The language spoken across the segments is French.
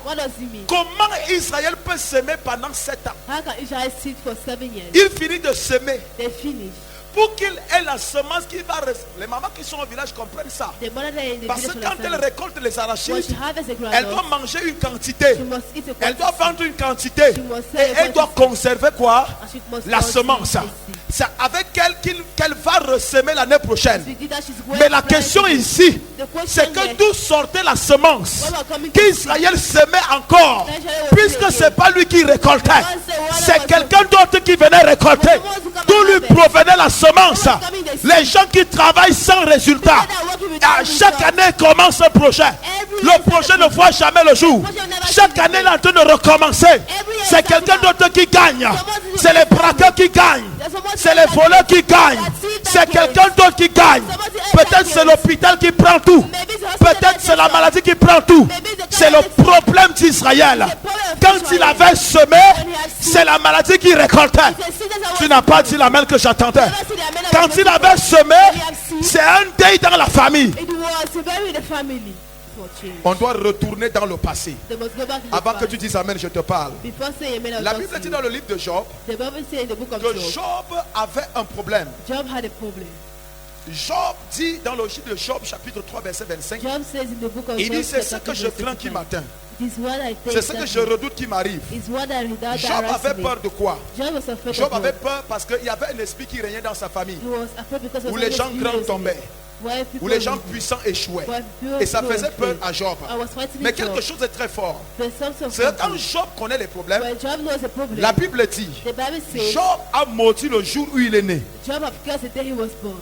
What does it mean? Comment Israël peut s'aimer pendant 7 ans? How can Israel sit for 7 years? Il finit de semer. They finish. Pour qu'il ait la semence qui va rester. Les mamans qui sont au village comprennent ça. The mother there in the Parce que village quand elle understand. récolte les When arachides, she harvests a elle doit groundnut, manger une quantité. she must eat a Elle doit quantity. vendre une quantité. She must Et sell a elle doit quantity. conserver quoi? And she must La cultivate semence. the seed. C'est avec elle qu'elle va ressemer l'année prochaine. She did that, she's going Mais la to plant question it. ici, The question c'est que here, d'où sortait la semence what about coming to qu'Israël semait encore, puisque c'est pas lui qui récoltait, c'est quelqu'un d'autre qui venait récolter. D'où lui provenait la semence? Les gens qui travaillent sans résultat, à chaque année commence un projet. Le projet ne voit jamais le jour. Chaque année, il est en train de recommencer. C'est quelqu'un d'autre qui gagne. C'est les braqueurs qui gagnent. C'est les voleurs qui gagnent. C'est quelqu'un d'autre qui gagne. Peut-être c'est l'hôpital qui prend tout. Peut-être c'est la maladie qui prend tout. C'est le problème d'Israël. Quand il avait semé, c'est la maladie qui récoltait. Tu n'as pas dit la même que j'attendais. Quand il avait semé, c'est un deuil dans la famille. It was very the family for change. On doit retourner dans le passé. They must go back to the Avant que past. tu dises Amen, je te parle. Before saying amen, I'll La talk Bible to dit you. dans le livre de Job The Bible says in the book of que Job, Job avait un problème. Job had a problem. Job dit dans le livre de Job, chapitre 3, verset 25, Job says in the book of il Job, dit c'est ce chapter que je 25, crains qui m'atteint. It's what I think C'est ce que je redoute qui m'arrive. is what I that Job harassed avait me. peur de quoi? Job was afraid Job of avait God. peur parce qu'il y avait un esprit qui régnait dans sa famille. He was afraid because of Où les all gens his grands fears. tombaient. Why Où people les gens puissants échouaient. Et ça faisait peur à Job. I was fighting Mais with quelque Job. chose de très fort. There's something C'est quand Job connaît les problèmes, when Job knows a problem, la Bible dit, the Bible says Job a maudit le jour où il est né. Job have cursed the day he was born.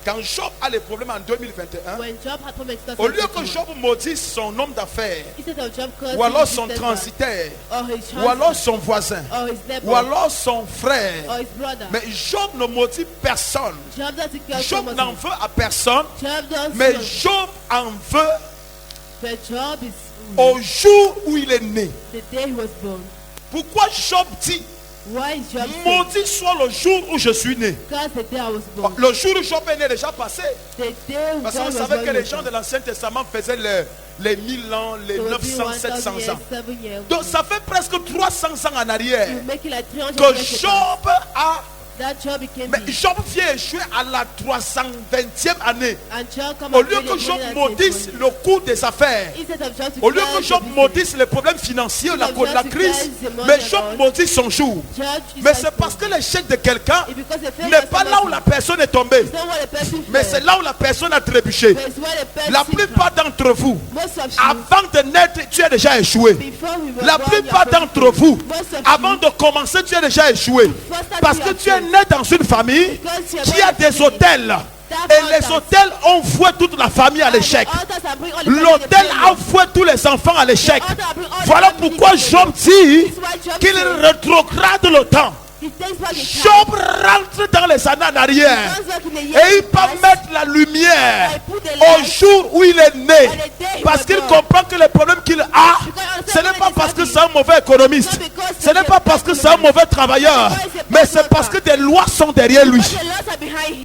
Quand Job a les problèmes en 2021, When Job had problems, au lieu que Job maudisse son homme d'affaires, instead of Job cursing ou alors his son businessman, transitaire, or his ou alors husband, son voisin, or his neighbor, ou alors son frère, or his brother, mais Job ne maudit personne. Job doesn't curse Job someone. n'en veut à personne, Job doesn't, mais Job en veut but Job is au jour où il est né. the day he was born. Pourquoi Job dit, Why is Job saying, maudit soit le jour où je suis né? curse the day I was born? Le jour où Job est né est déjà passé. The day Parce Job qu'on was savait born que les was gens de born. l'Ancien Testament faisaient les 1000 ans, les It will be 900, 1,000 700 years, ans. 7 years. Donc ça fait presque 300 ans en arrière You make it like 300 que years ago. Job a... That Job became Mais big. Job vient échouer à la 320e année. And Job come Au and lieu pray que the Job prayer and maudisse say, le cours des affaires, instead of Job to au lieu curse que Job the business, maudisse les problèmes financiers, la crise, mais Job maudit son jour. Job is Mais like c'est parce que l'échec de quelqu'un It's because the failure n'est of pas là où somebody la personne est tombée, is not what the person mais felt, c'est là où la personne a trébuché. but it's where the person La plupart d'entre vous, most of you, avant de naître, tu as déjà échoué. before we were La born, plupart you are d'entre vous, most of avant you, de commencer, tu as déjà échoué. Parce que tu es né dans une famille because you are qui a born des hôtels. that Et les altars. hôtels ont voué toute la famille à And l'échec. the altars are bring all the family L'hôtel to a failure. voué tous les enfants à l'échec. The altar bring all the Voilà family pourquoi to Job failure. dit This is why Job qu'il says rétrograde le temps. he takes back his time. Job rentre dans les années en arrière. He comes back in the years Et il past. peut mettre la lumière I put the au light jour où il est né. on the day he Parce was qu'il born. comprend que les problèmes qu'il a, ce n'est pas parce que c'est un mauvais économiste. Ce n'est pas parce que c'est un mauvais travailleur. Mais c'est parce que des lois sont derrière lui. Because the laws are behind him.